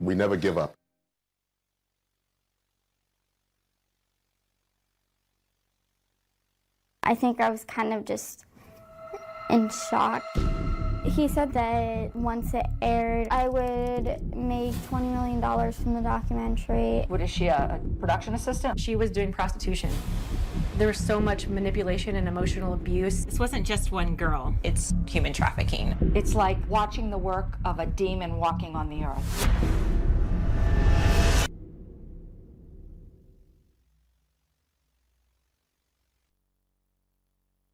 We never give up. I think I was kind of just in shock. He said that once it aired, I would make $20 million from the documentary. What is she, a production assistant? She was doing prostitution. There was so much manipulation and emotional abuse. This wasn't just one girl. It's human trafficking. It's like watching the work of a demon walking on the earth.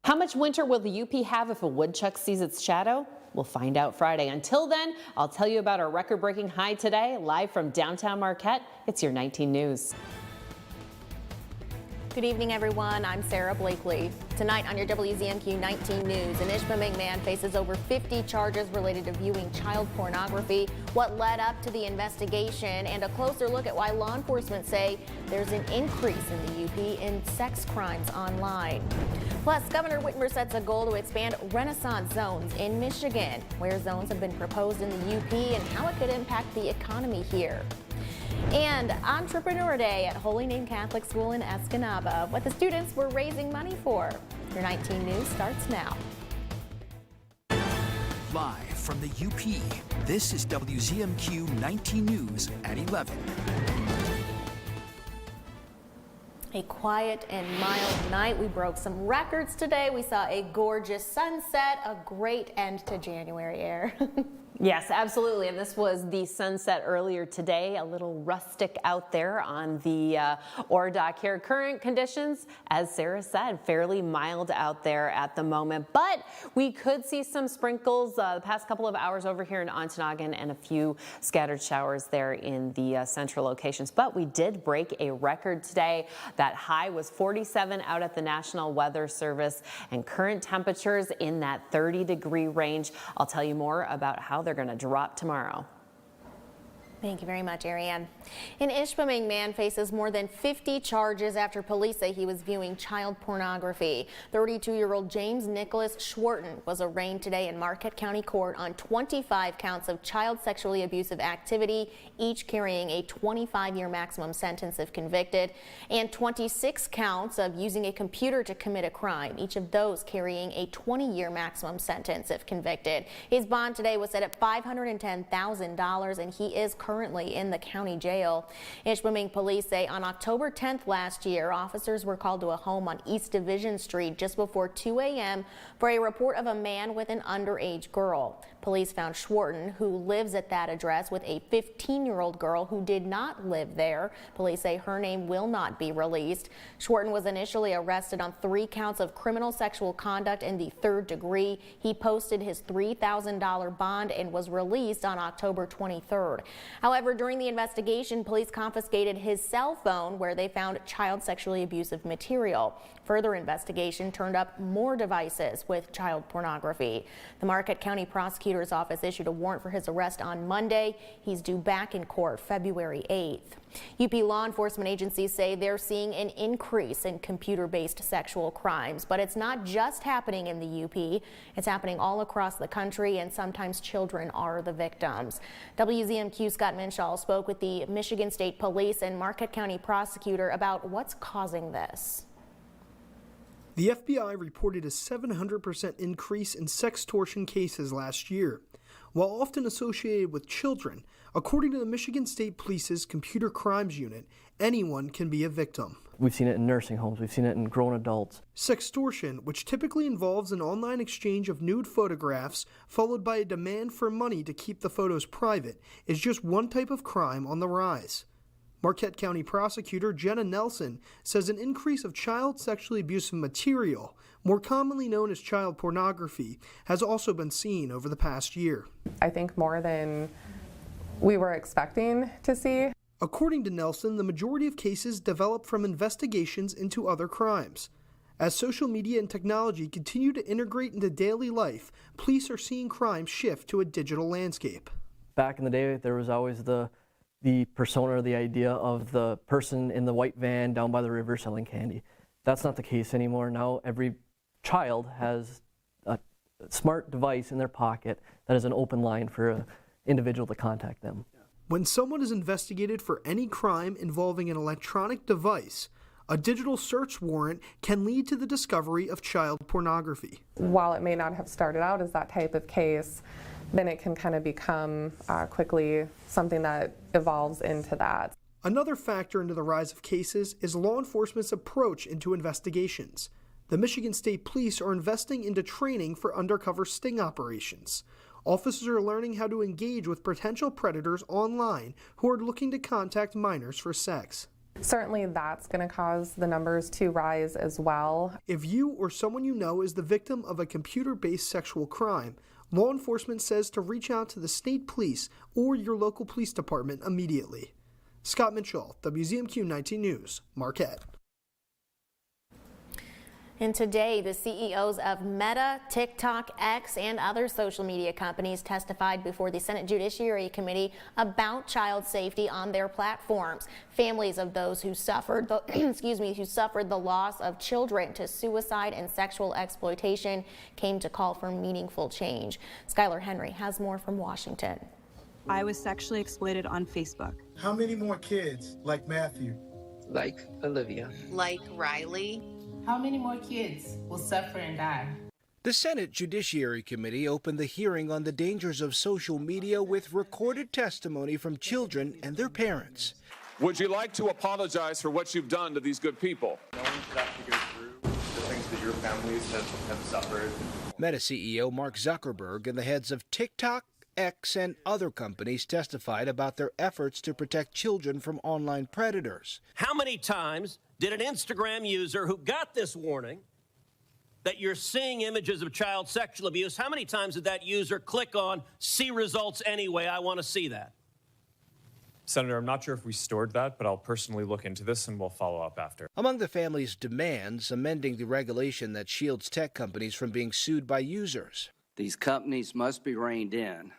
How much winter will the UP have if a woodchuck sees its shadow? We'll find out Friday. Until then, I'll tell you about our record-breaking high today. Live from downtown Marquette, it's your 19 News. Good evening, everyone. I'm Sarah Blakely. Tonight on your WZMQ 19 News, an Ishpeming man faces over 50 charges related to viewing child pornography, what led up to the investigation, and a closer look at why law enforcement say there's an increase in the UP in sex crimes online. Plus, Governor Whitmer sets a goal to expand Renaissance zones in Michigan, where zones have been proposed in the UP and how it could impact the economy here. And Entrepreneur Day at Holy Name Catholic School in Escanaba, what the students were raising money for. Your 19 News starts now. Live from the UP, this is WZMQ 19 News at 11. A quiet and mild night. We broke some records today. We saw a gorgeous sunset, a great end to January air. Yes, absolutely. And this was the sunset earlier today, a little rustic out there on the ore dock here. Current conditions, as Sarah said, fairly mild out there at the moment, but we could see some sprinkles the past couple of hours over here in Ontonagon and a few scattered showers there in the central locations. But we did break a record today. That high was 47 out at the National Weather Service, and current temperatures in that 30-degree range. I'll tell you more about how they're going to drop tomorrow. Thank you very much, Ariane. An Ishpeming man faces more than 50 charges after police say he was viewing child pornography. 32-year-old James Nicholas Schwarten was arraigned today in Marquette County Court on 25 counts of child sexually abusive activity, each carrying a 25-year maximum sentence if convicted, and 26 counts of using a computer to commit a crime, each of those carrying a 20-year maximum sentence if convicted. His bond today was set at $510,000, and he is currently in the county jail. Ishpeming police say on October 10th last year, officers were called to a home on East Division Street just before 2 a.m. for a report of a man with an underage girl. Police found Schwarten, who lives at that address, with a 15-year-old girl who did not live there. Police say her name will not be released. Schwarten was initially arrested on 3 counts of criminal sexual conduct in the 3rd degree. He posted his $3,000 bond and was released on October 23rd. However, during the investigation, police confiscated his cell phone, where they found child sexually abusive material. Further investigation turned up more devices with child pornography. The Marquette County Prosecutor's Office issued a warrant for his arrest on Monday. He's due back in court February 8th. UP law enforcement agencies say they're seeing an increase in computer-based sexual crimes, but it's not just happening in the UP. It's happening all across the country, and sometimes children are the victims. WZMQ Scott Minshaw spoke with the Michigan State Police and Marquette County prosecutor about what's causing this. The FBI reported a 700% increase in sextortion cases last year. While often associated with children, according to the Michigan State Police's Computer Crimes Unit, anyone can be a victim. We've seen it in nursing homes, we've seen it in grown adults. Sextortion, which typically involves an online exchange of nude photographs followed by a demand for money to keep the photos private, is just one type of crime on the rise. Marquette County Prosecutor Jenna Nelson says an increase of child sexually abusive material, more commonly known as child pornography, has also been seen over the past year. I think more than we were expecting to see. According to Nelson, the majority of cases develop from investigations into other crimes. As social media and technology continue to integrate into daily life, police are seeing crime shift to a digital landscape. Back in the day, there was always the persona or the idea of the person in the white van down by the river selling candy. That's not the case anymore. Now every child has a smart device in their pocket that is an open line for an individual to contact them. When someone is investigated for any crime involving an electronic device, a digital search warrant can lead to the discovery of child pornography. While it may not have started out as that type of case, then it can kind of become quickly something that evolves into that. Another factor into the rise of cases is law enforcement's approach into investigations. The Michigan State Police are investing into training for undercover sting operations. Officers are learning how to engage with potential predators online who are looking to contact minors for sex. Certainly that's going to cause the numbers to rise as well. If you or someone you know is the victim of a computer-based sexual crime, law enforcement says to reach out to the state police or your local police department immediately. Scott Mitchell, WZMQ 19 News, Marquette. And today, the CEOs of Meta, TikTok, X, and other social media companies testified before the Senate Judiciary Committee about child safety on their platforms. Families of those who suffered the, who suffered the loss of children to suicide and sexual exploitation came to call for meaningful change. Skylar Henry has more from Washington. I was sexually exploited on Facebook. How many more kids like Matthew? Like Olivia. Like Riley. How many more kids will suffer and die? The Senate Judiciary Committee opened the hearing on the dangers of social media with recorded testimony from children and their parents. Would you like to apologize for what you've done to these good people? No one should have to go through the things that your families have suffered. Meta CEO Mark Zuckerberg and the heads of TikTok, X, and other companies testified about their efforts to protect children from online predators. How many times did an Instagram user who got this warning that you're seeing images of child sexual abuse, how many times did that user click on see results anyway, I want to see that? Senator, I'm not sure if we stored that, but I'll personally look into this and we'll follow up after. Among the family's demands, amending the regulation that shields tech companies from being sued by users. These companies must be reined in,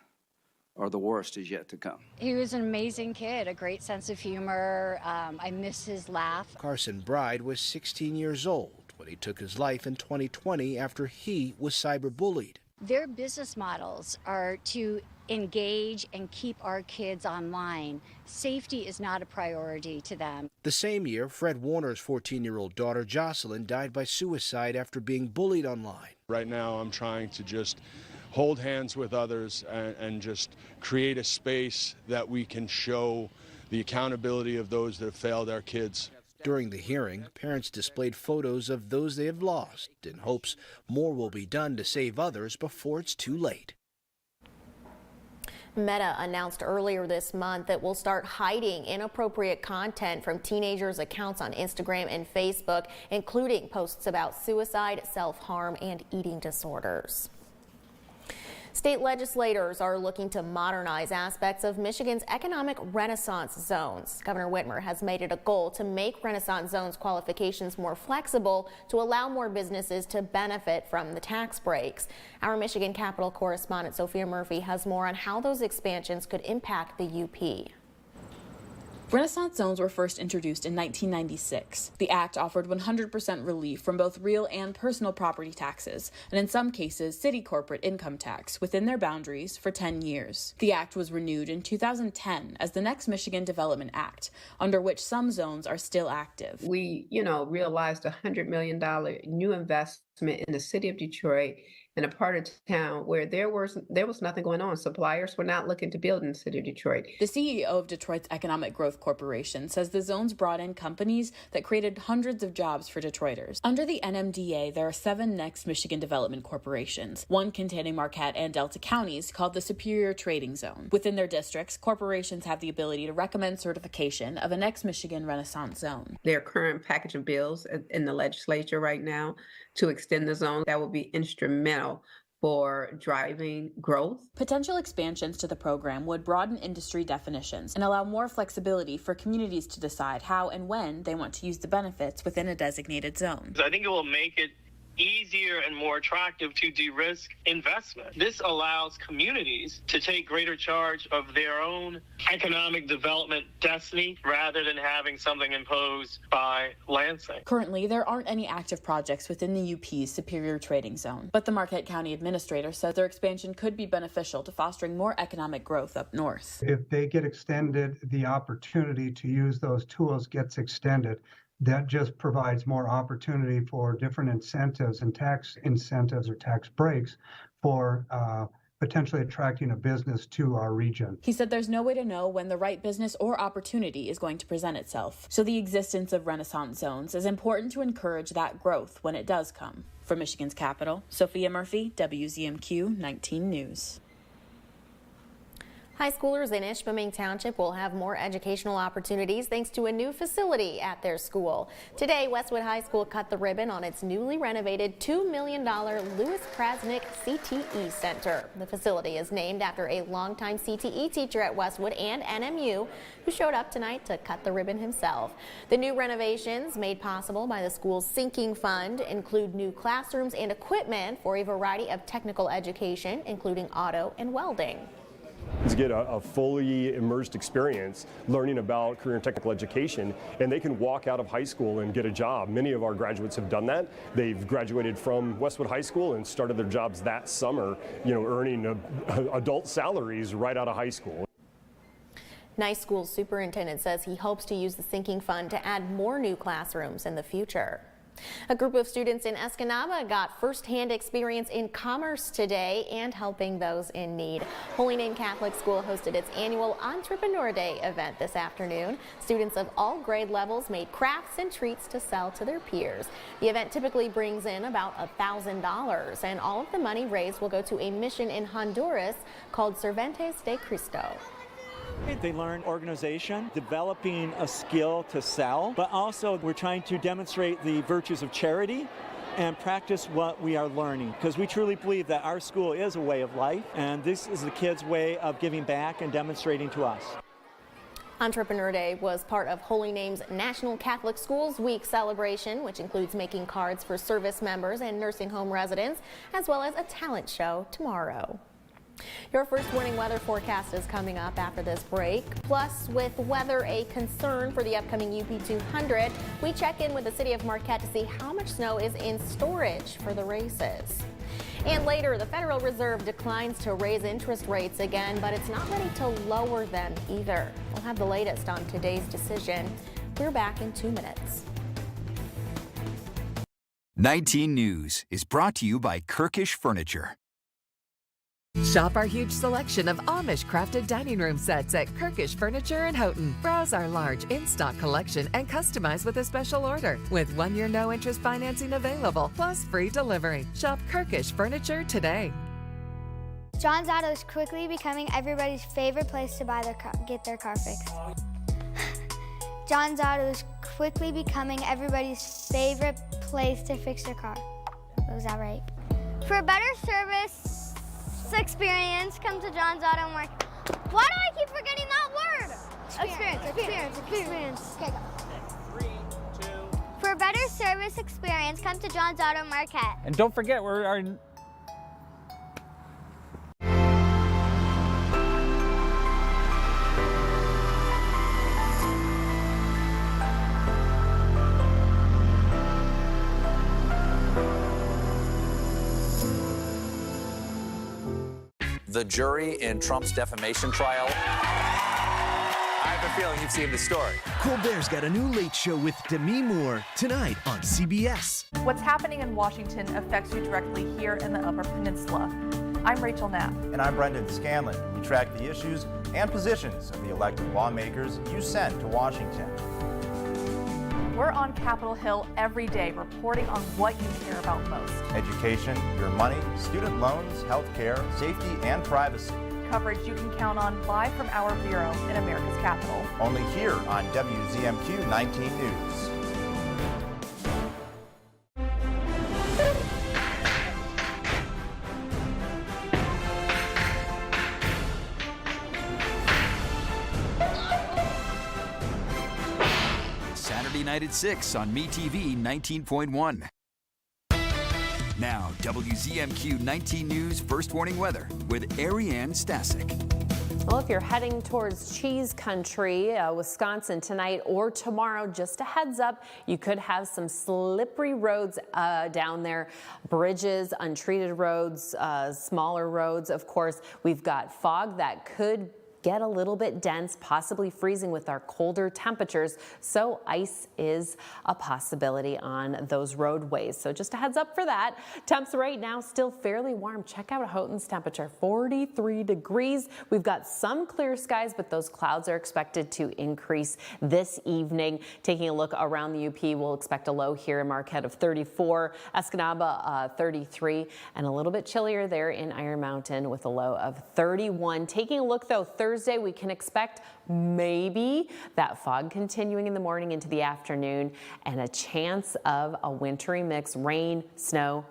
or the worst is yet to come. He was an amazing kid, a great sense of humor. I miss his laugh. Carson Bride was 16 years old when he took his life in 2020 after he was cyberbullied. Their business models are to engage and keep our kids online. Safety is not a priority to them. The same year, Fred Warner's 14-year-old daughter Jocelyn died by suicide after being bullied online. Right now, I'm trying to just hold hands with others and just create a space that we can show the accountability of those that have failed our kids. During the hearing, parents displayed photos of those they have lost in hopes more will be done to save others before it's too late. Meta announced earlier this month that will start hiding inappropriate content from teenagers' accounts on Instagram and Facebook, including posts about suicide, self-harm, and eating disorders. State legislators are looking to modernize aspects of Michigan's economic renaissance zones. Governor Whitmer has made it a goal to make renaissance zones qualifications more flexible to allow more businesses to benefit from the tax breaks. Our Michigan Capitol correspondent Sophia Murphy has more on how those expansions could impact the UP. Renaissance zones were first introduced in 1996. The act offered 100% relief from both real and personal property taxes, and in some cases, city corporate income tax within their boundaries for 10 years. The act was renewed in 2010 as the next Michigan Development Act, under which some zones are still active. We, realized a $100 million new investment in the city of Detroit, in a part of town where there was nothing going on. Suppliers were not looking to build in the city of Detroit. The CEO of Detroit's Economic Growth Corporation says the zones brought in companies that created hundreds of jobs for Detroiters. Under the NMDA, there are 7 next Michigan Development Corporations, one containing Marquette and Delta counties, called the Superior Trading Zone. Within their districts, corporations have the ability to recommend certification of a next Michigan Renaissance zone. Their current package of bills in the legislature right now to extend the zone, that will be instrumental for driving growth. Potential expansions to the program would broaden industry definitions and allow more flexibility for communities to decide how and when they want to use the benefits within a designated zone. I think it will make it easier and more attractive to de-risk investment. This allows communities to take greater charge of their own economic development destiny rather than having something imposed by Lansing. Currently, there aren't any active projects within the UP's Superior Trading Zone, but the Marquette County Administrator says their expansion could be beneficial to fostering more economic growth up north. If they get extended, the opportunity to use those tools gets extended. That just provides more opportunity for different incentives and tax incentives or tax breaks for potentially attracting a business to our region. He said there's no way to know when the right business or opportunity is going to present itself. So the existence of Renaissance zones is important to encourage that growth when it does come. From Michigan's capital, Sophia Murphy, WZMQ 19 News. High schoolers in Ishpeming Township will have more educational opportunities thanks to a new facility at their school. Today, Westwood High School cut the ribbon on its newly renovated $2 million Louis Krasnick CTE Center. The facility is named after a longtime CTE teacher at Westwood and NMU who showed up tonight to cut the ribbon himself. The new renovations, made possible by the school's sinking fund, include new classrooms and equipment for a variety of technical education, including auto and welding. To get a fully immersed experience learning about career and technical education, and they can walk out of high school and get a job. Many of our graduates have done that. They've graduated from Westwood High School and started their jobs that summer, earning adult salaries right out of high school. Nice School superintendent says he hopes to use the sinking fund to add more new classrooms in the future. A group of students in Escanaba got first-hand experience in commerce today and helping those in need. Holy Name Catholic School hosted its annual Entrepreneur Day event this afternoon. Students of all grade levels made crafts and treats to sell to their peers. The event typically brings in about $1,000, and all of the money raised will go to a mission in Honduras called Cervantes de Cristo. They learn organization, developing a skill to sell, but also we're trying to demonstrate the virtues of charity and practice what we are learning, because we truly believe that our school is a way of life, and this is the kids' way of giving back and demonstrating to us. Entrepreneur Day was part of Holy Name's National Catholic Schools Week celebration, which includes making cards for service members and nursing home residents, as well as a talent show tomorrow. Your first warning weather forecast is coming up after this break. Plus, with weather a concern for the upcoming UP 200, we check in with the city of Marquette to see how much snow is in storage for the races. And later, the Federal Reserve declines to raise interest rates again, but it's not ready to lower them either. We'll have the latest on today's decision. We're back in 2 minutes. 19 News is brought to you by Kirkish Furniture. Shop our huge selection of Amish crafted dining room sets at Kirkish Furniture in Houghton. Browse our large in-stock collection and customize with a special order with 1-year no-interest financing available, plus free delivery. Shop Kirkish Furniture today. John's Auto is quickly becoming everybody's favorite place to get their car fixed. John's Auto is quickly becoming everybody's favorite place to fix their car. Was that right? For better service experience, come to John's Auto Market. Why do I keep forgetting that word? Experience. Okay, go. 3, 2. For a better service experience, come to John's Auto Market. And don't forget, the jury in Trump's defamation trial. I have a feeling you've seen the story. Colbert's got a new late show with Demi Moore tonight on CBS. What's happening in Washington affects you directly here in the Upper Peninsula. I'm Rachel Knapp. And I'm Brendan Scanlon. We track the issues and positions of the elected lawmakers you send to Washington. We're on Capitol Hill every day reporting on what you care about most. Education, your money, student loans, health care, safety, and privacy. Coverage you can count on live from our bureau in America's capital. Only here on WZMQ 19 News. Saturday night at 6 on MeTV 19.1. Now, WZMQ 19 News First Warning Weather with Ariane Stasek. Well, if you're heading towards cheese country, Wisconsin tonight or tomorrow, just a heads up, you could have some slippery roads down there, bridges, untreated roads, smaller roads. Of course, we've got fog that could get a little bit dense, possibly freezing with our colder temperatures. So ice is a possibility on those roadways. So just a heads up for that. Temps right now still fairly warm. Check out Houghton's temperature, 43 degrees. We've got some clear skies, but those clouds are expected to increase this evening. Taking a look around the UP, we'll expect a low here in Marquette of 34, Escanaba 33, and a little bit chillier there in Iron Mountain with a low of 31. Taking a look though, Thursday we can expect maybe that fog continuing in the morning into the afternoon and a chance of a wintry mix, rain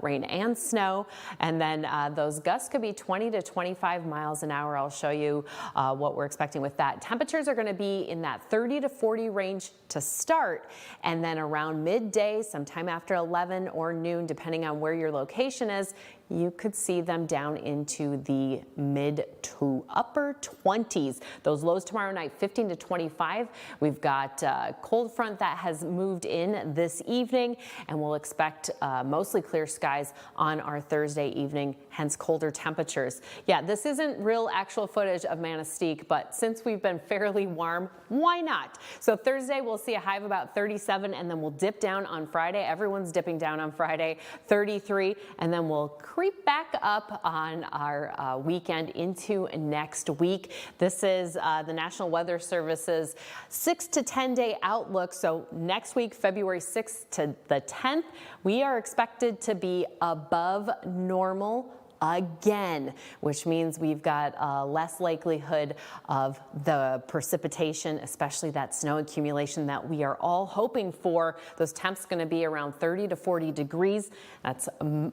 and snow. And then those gusts could be 20 to 25 miles an hour. I'll show you what we're expecting with that. Temperatures are going to be in that 30 to 40 range to start. And then around midday, sometime after 11 or noon, depending on where your location is, you could see them down into the mid to upper 20s. Those lows tomorrow night, 15 to 25. We've got a cold front that has moved in this evening, and we'll expect mostly clear skies on our Thursday evening, hence colder temperatures. Yeah, this isn't real actual footage of Manistee, but since we've been fairly warm, why not? So Thursday, we'll see a high of about 37, and then we'll dip down on Friday. Everyone's dipping down on Friday, 33, and then we'll creep back up on our weekend into next week. This is the National Weather Service's 6 to 10 day outlook. So next week, February 6th to the 10th, we are expected to be above normal again, which means we've got less likelihood of the precipitation, especially that snow accumulation that we are all hoping for. Those temps going to be around 30 to 40 degrees. That's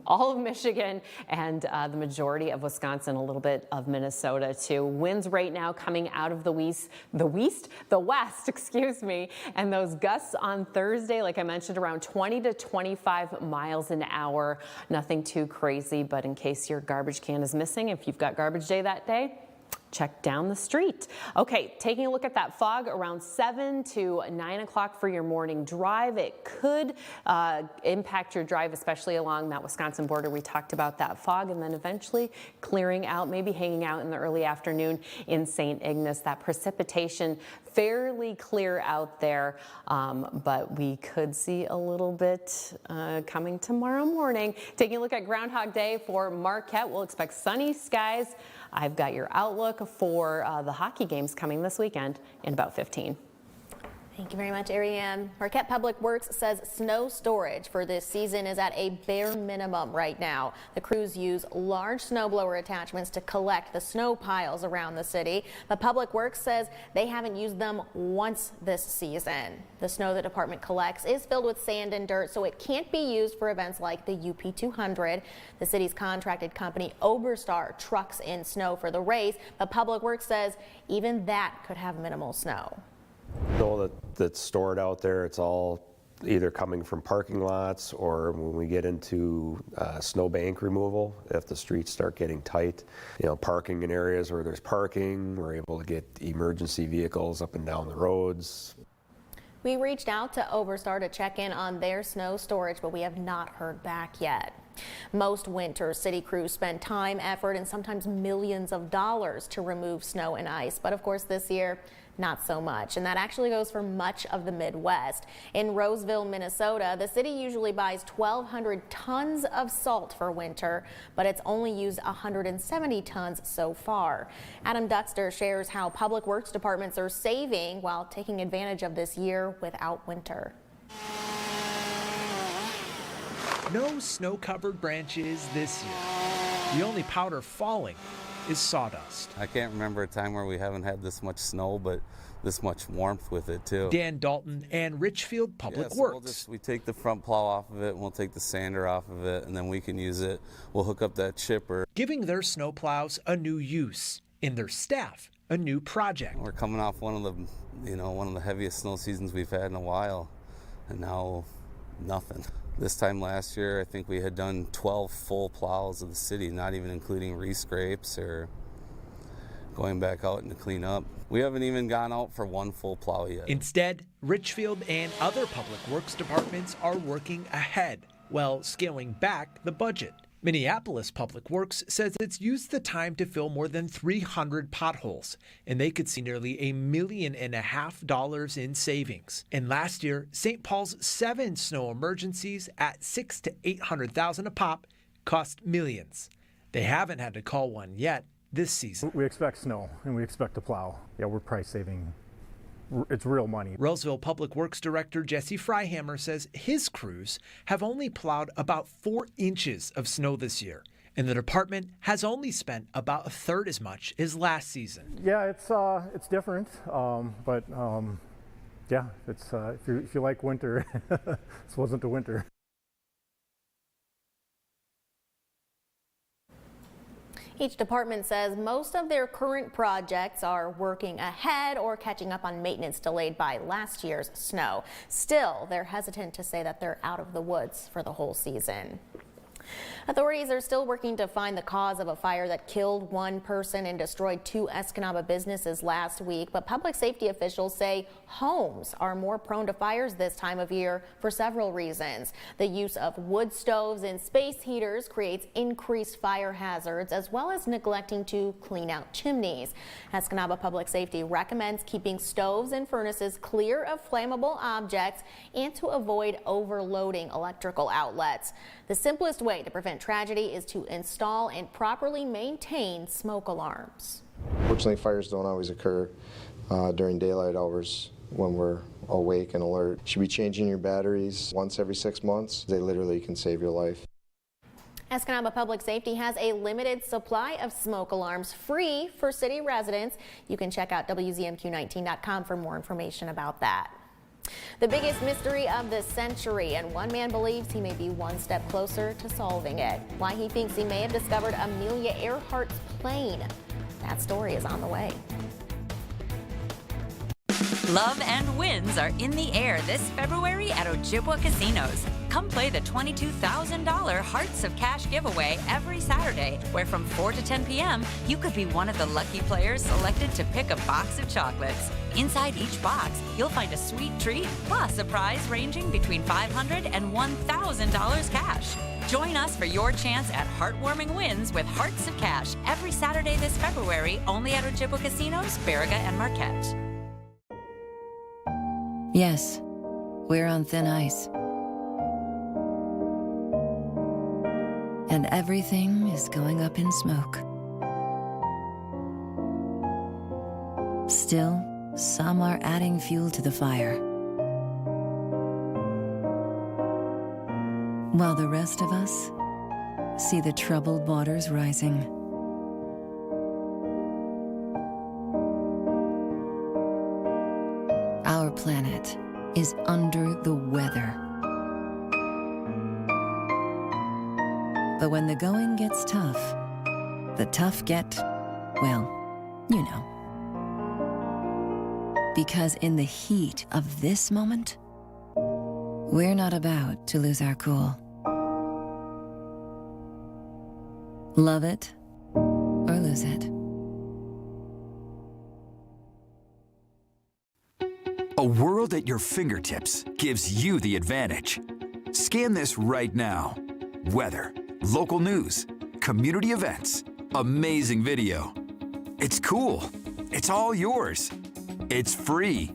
all of Michigan and the majority of Wisconsin, a little bit of Minnesota too. Winds right now coming out of the west, excuse me, and those gusts on Thursday, like I mentioned, around 20 to 25 miles an hour. Nothing too crazy, but in case your garbage can is missing, if you've got garbage day that day, check down the street. Okay, taking a look at that fog around 7 to 9 o'clock for your morning drive. It could impact your drive, especially along that Wisconsin border. We talked about that fog, and then eventually clearing out, maybe hanging out in the early afternoon in St. Ignace. That precipitation fairly clear out there, but we could see a little bit coming tomorrow morning. Taking a look at Groundhog Day for Marquette, we'll expect sunny skies. I've got your outlook for the hockey games coming this weekend in about 15. Thank you very much, Ariane. Marquette Public Works says snow storage for this season is at a bare minimum right now. The crews use large snowblower attachments to collect the snow piles around the city. But Public Works says they haven't used them once this season. The snow the department collects is filled with sand and dirt, so it can't be used for events like the UP 200. The city's contracted company Oberstar trucks in snow for the race, but Public Works says even that could have minimal snow. All that's stored out there, it's all either coming from parking lots or when we get into snowbank removal, if the streets start getting tight, parking in areas where there's parking, we're able to get emergency vehicles up and down the roads. We reached out to Oberstar to check in on their snow storage, but we have not heard back yet. Most winters, city crews spend time, effort, and sometimes millions of dollars to remove snow and ice. But of course, this year, not so much. And that actually goes for much of the Midwest. In Roseville, Minnesota, the city usually buys 1,200 tons of salt for winter, but it's only used 170 tons so far. Adam Duxter shares how public works departments are saving while taking advantage of this year without winter. No snow-covered branches this year. The only powder falling is sawdust. I can't remember a time where we haven't had this much snow, but this much warmth with it too. Dan Dalton and Richfield Public Works. We take the front plow off of it, and we'll take the sander off of it, and then we can use it. We'll hook up that chipper. Giving their snow plows a new use, and their staff a new project. We're coming off one of the heaviest snow seasons we've had in a while, and now nothing. This time last year, I think we had done 12 full plows of the city, not even including rescrapes or going back out and to clean up. We haven't even gone out for one full plow yet. Instead, Richfield and other public works departments are working ahead while scaling back the budget. Minneapolis Public Works says it's used the time to fill more than 300 potholes, and they could see nearly $1.5 million in savings. And last year, St. Paul's 7 snow emergencies at $600,000 to $800,000 a pop cost millions. They haven't had to call one yet this season. We expect snow and we expect to plow. Yeah, we're price saving. It's real money. Roseville Public Works Director Jesse Freihammer says his crews have only plowed about 4 inches of snow this year, and the department has only spent about 1/3 as much as last season. Yeah, it's different, but yeah, it's if you like winter, this wasn't the winter. Each department says most of their current projects are working ahead or catching up on maintenance delayed by last year's snow. Still, they're hesitant to say that they're out of the woods for the whole season. Authorities are still working to find the cause of a fire that killed 1 person and destroyed 2 Escanaba businesses last week, but public safety officials say homes are more prone to fires this time of year for several reasons. The use of wood stoves and space heaters creates increased fire hazards, as well as neglecting to clean out chimneys. Escanaba Public Safety recommends keeping stoves and furnaces clear of flammable objects and to avoid overloading electrical outlets. The simplest way to prevent tragedy is to install and properly maintain smoke alarms. Fortunately, fires don't always occur during daylight hours when we're awake and alert. You should be changing your batteries once every 6 months. They literally can save your life. Escanaba Public Safety has a limited supply of smoke alarms free for city residents. You can check out WZMQ19.com for more information about that. The biggest mystery of the century, and one man believes he may be one step closer to solving it. Why he thinks he may have discovered Amelia Earhart's plane. That story is on the way. Love and wins are in the air this February at Ojibwa Casinos. Come play the $22,000 Hearts of Cash giveaway every Saturday, where from 4 to 10 p.m. you could be one of the lucky players selected to pick a box of chocolates. Inside each box, you'll find a sweet treat, plus a prize ranging between $500 and $1,000 cash. Join us for your chance at heartwarming wins with Hearts of Cash every Saturday this February, only at Ojibwa Casinos, Baraga, and Marquette. Yes, we're on thin ice. And everything is going up in smoke. Still, some are adding fuel to the fire, while the rest of us see the troubled waters rising. Our planet is under the weather. But when the going gets tough, the tough get, well, you know. Because in the heat of this moment, we're not about to lose our cool. Love it or lose it. A world at your fingertips gives you the advantage. Scan this right now. Weather, local news, community events, amazing video. It's cool. It's all yours. It's free.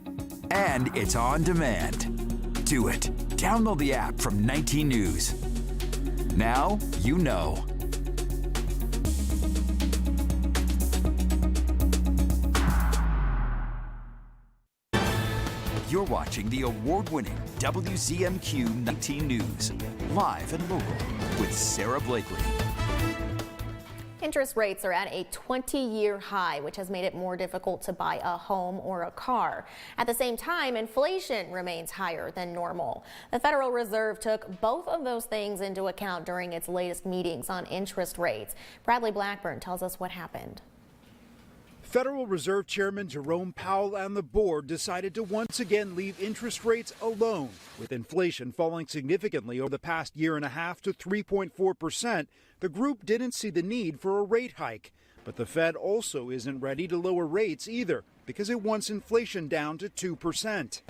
And it's on demand. Do it. Download the app from 19 News. Now you know. You're watching the award-winning WZMQ 19 News, live and local with Sarah Blakely. Interest rates are at a 20-year high, which has made it more difficult to buy a home or a car. At the same time, inflation remains higher than normal. The Federal Reserve took both of those things into account during its latest meetings on interest rates. Bradley Blackburn tells us what happened. Federal Reserve Chairman Jerome Powell and the board decided to once again leave interest rates alone. With inflation falling significantly over the past year and a half to 3.4%, the group didn't see the need for a rate hike. But the Fed also isn't ready to lower rates either, because it wants inflation down to 2%.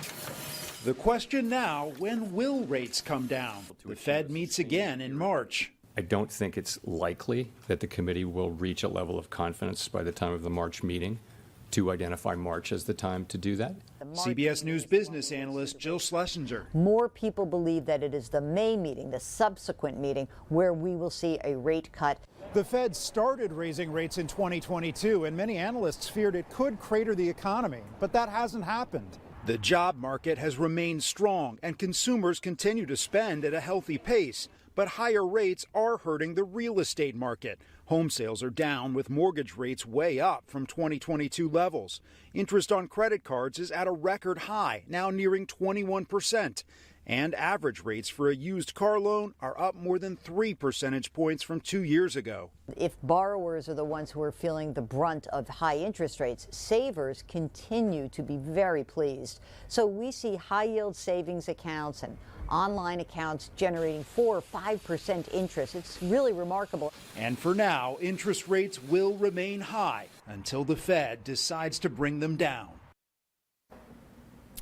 The question now, when will rates come down? The Fed meets again in March. I don't think it's likely that the committee will reach a level of confidence by the time of the March meeting to identify March as the time to do that. CBS News business analyst Jill Schlesinger. More people believe that it is the May meeting, the subsequent meeting, where we will see a rate cut. The Fed started raising rates in 2022, and many analysts feared it could crater the economy, but that hasn't happened. The job market has remained strong, and consumers continue to spend at a healthy pace. But higher rates are hurting the real estate market. Home sales are down, with mortgage rates way up from 2022 levels. Interest on credit cards is at a record high, now nearing 21%. And average rates for a used car loan are up more than 3 percentage points from 2 years ago. If borrowers are the ones who are feeling the brunt of high interest rates, savers continue to be very pleased. So we see high-yield savings accounts and online accounts generating 4 or 5% interest. It's really remarkable. And for now, interest rates will remain high until the Fed decides to bring them down.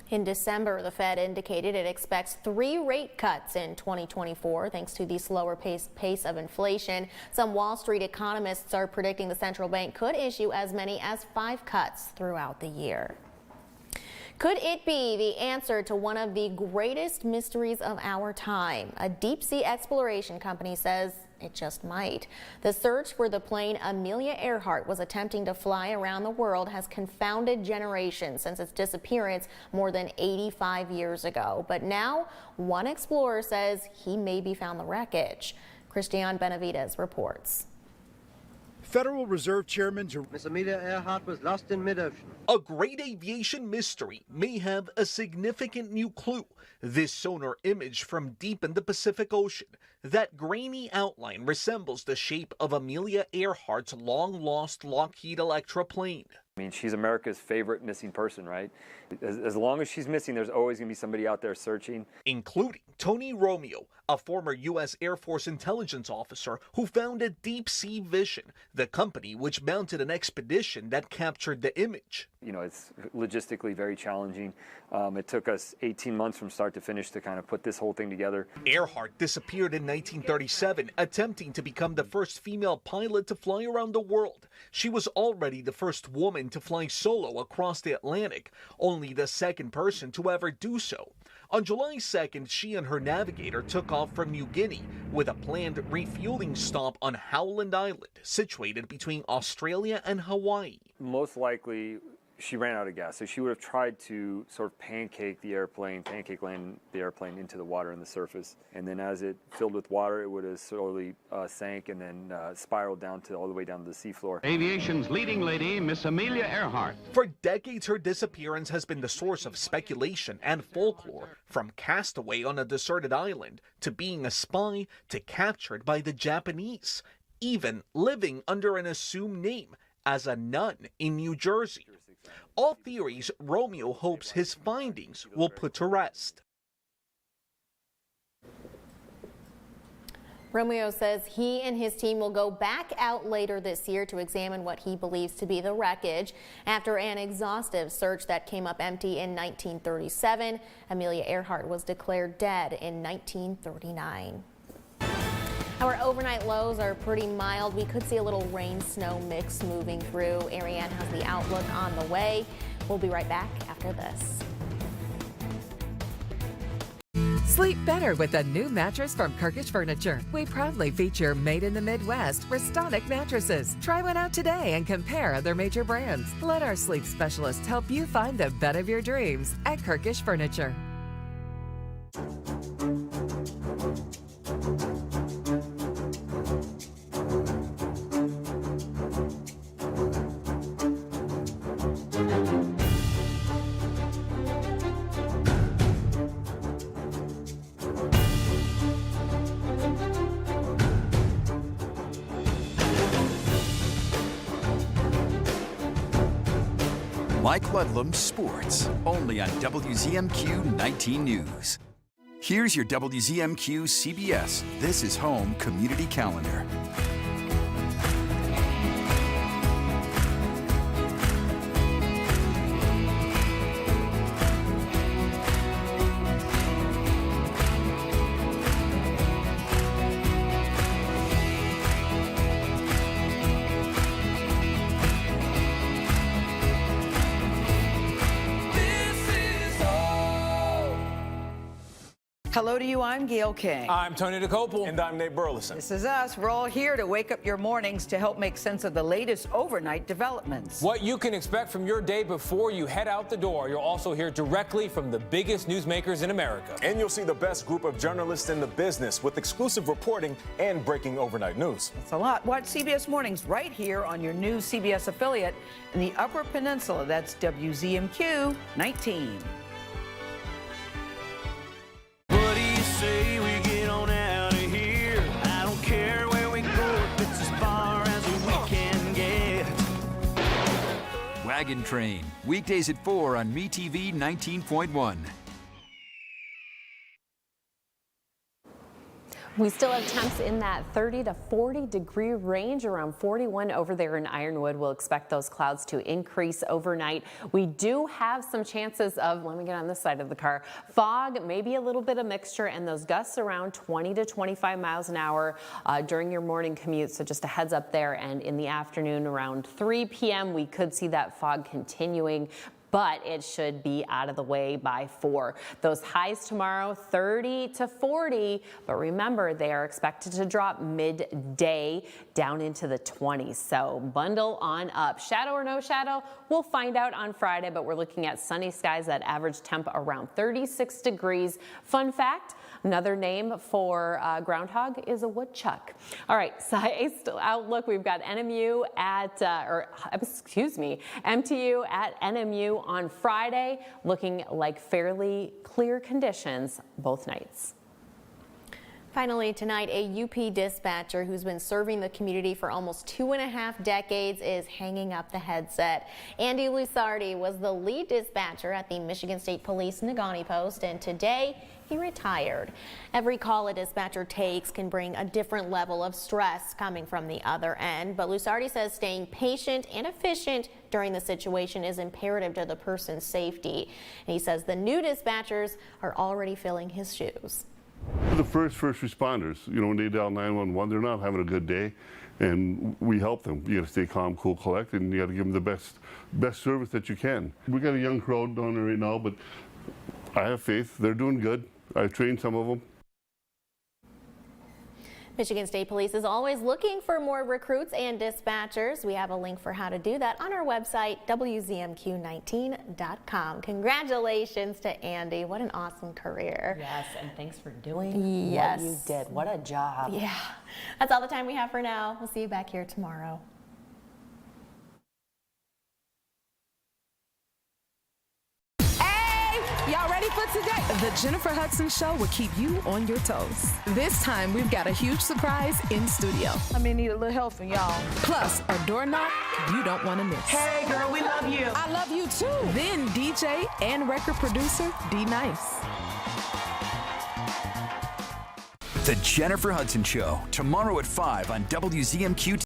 In December, the Fed indicated it expects 3 rate cuts in 2024 thanks to the slower pace of inflation. Some Wall Street economists are predicting the central bank could issue as many as 5 cuts throughout the year. Could it be the answer to one of the greatest mysteries of our time? A deep-sea exploration company says it just might. The search for the plane Amelia Earhart was attempting to fly around the world has confounded generations since its disappearance more than 85 years ago. But now, one explorer says he maybe found the wreckage. Christian Benavides reports. Federal Reserve Chairman Miss Amelia Earhart was lost in mid-ocean. A great aviation mystery may have a significant new clue. This sonar image from deep in the Pacific Ocean. That grainy outline resembles the shape of Amelia Earhart's long-lost Lockheed Electra plane. I mean, she's America's favorite missing person, right? As long as she's missing, there's always going to be somebody out there searching. Including Tony Romeo, a former U.S. Air Force intelligence officer who founded Deep Sea Vision, the company which mounted an expedition that captured the image. You know, it's logistically very challenging. It took us 18 months from start to finish to kind of put this whole thing together. Earhart disappeared in 1937, attempting to become the first female pilot to fly around the world. She was already the first woman to fly solo across the Atlantic, only the second person to ever do so. On July 2nd, she and her navigator took off from New Guinea with a planned refueling stop on Howland Island, situated between Australia and Hawaii. Most likely, she ran out of gas, so she would have tried to sort of pancake land the airplane into the water and the surface. And then as it filled with water, it would have slowly sank and then spiraled down to all the way down to the seafloor. Aviation's leading lady, Miss Amelia Earhart. For decades, her disappearance has been the source of speculation and folklore, from castaway on a deserted island to being a spy to captured by the Japanese, even living under an assumed name as a nun in New Jersey. All theories Romeo hopes his findings will put to rest. Romeo says he and his team will go back out later this year to examine what he believes to be the wreckage. After an exhaustive search that came up empty in 1937, Amelia Earhart was declared dead in 1939. Our overnight lows are pretty mild. We could see a little rain-snow mix moving through. Ariane has the outlook on the way. We'll be right back after this. Sleep better with a new mattress from Kirkish Furniture. We proudly feature made in the Midwest Restonic mattresses. Try one out today and compare other major brands. Let our sleep specialists help you find the bed of your dreams at Kirkish Furniture. Mike Ludlam's Sports, only on WZMQ 19 News. Here's your WZMQ CBS This Is Home Community Calendar. Hello to you, I'm Gail King. I'm Tony DeCopel. And I'm Nate Burleson. This is us. We're all here to wake up your mornings to help make sense of the latest overnight developments. What you can expect from your day before you head out the door. You'll also hear directly from the biggest newsmakers in America. And you'll see the best group of journalists in the business with exclusive reporting and breaking overnight news. That's a lot. Watch CBS Mornings right here on your new CBS affiliate in the Upper Peninsula. That's WZMQ 19. Say we get on out of here. I don't care where we go if it's as far as we can get. Wagon Train, weekdays at 4 on MeTV 19.1. We still have temps in that 30 to 40 degree range, around 41 over there in Ironwood. We'll expect those clouds to increase overnight. We do have some chances of, let me get on this side of the car, fog, maybe a little bit of mixture, and those gusts around 20 to 25 miles an hour during your morning commute. So just a heads up there. And in the afternoon around 3 p.m., we could see that fog continuing, but it should be out of the way by 4. Those highs tomorrow, 30 to 40, but remember, they are expected to drop midday down into the 20s. So bundle on up. Shadow or no shadow, we'll find out on Friday, but we're looking at sunny skies at average temp around 36 degrees. Fun fact, another name for groundhog is a woodchuck. All right, East outlook, we've got MTU at NMU on Friday, looking like fairly clear conditions both nights. Finally tonight, a UP dispatcher who's been serving the community for almost 2.5 decades is hanging up the headset. Andy Lusardi was the lead dispatcher at the Michigan State Police Negaunee Post, and today he retired. Every call a dispatcher takes can bring a different level of stress coming from the other end, but Lusardi says staying patient and efficient during the situation is imperative to the person's safety. And he says the new dispatchers are already filling his shoes. The first responders, when they dial 911, they're not having a good day, and we help them. You got to stay calm, cool, collected, and you got to give them the best service that you can. We got a young crowd down there right now, but I have faith. They're doing good. I've trained some of them. Michigan State Police is always looking for more recruits and dispatchers. We have a link for how to do that on our website, WZMQ19.com. Congratulations to Andy. What an awesome career. Yes, and thanks for doing what you did. What a job. Yeah. That's all the time we have for now. We'll see you back here tomorrow. Y'all ready for today? The Jennifer Hudson Show will keep you on your toes. This time, we've got a huge surprise in studio. I may need a little help from y'all. Plus, a door knock you don't want to miss. Hey, girl, we love you. I love you, too. Then DJ and record producer, D-Nice. The Jennifer Hudson Show, tomorrow at 5 on WZMQ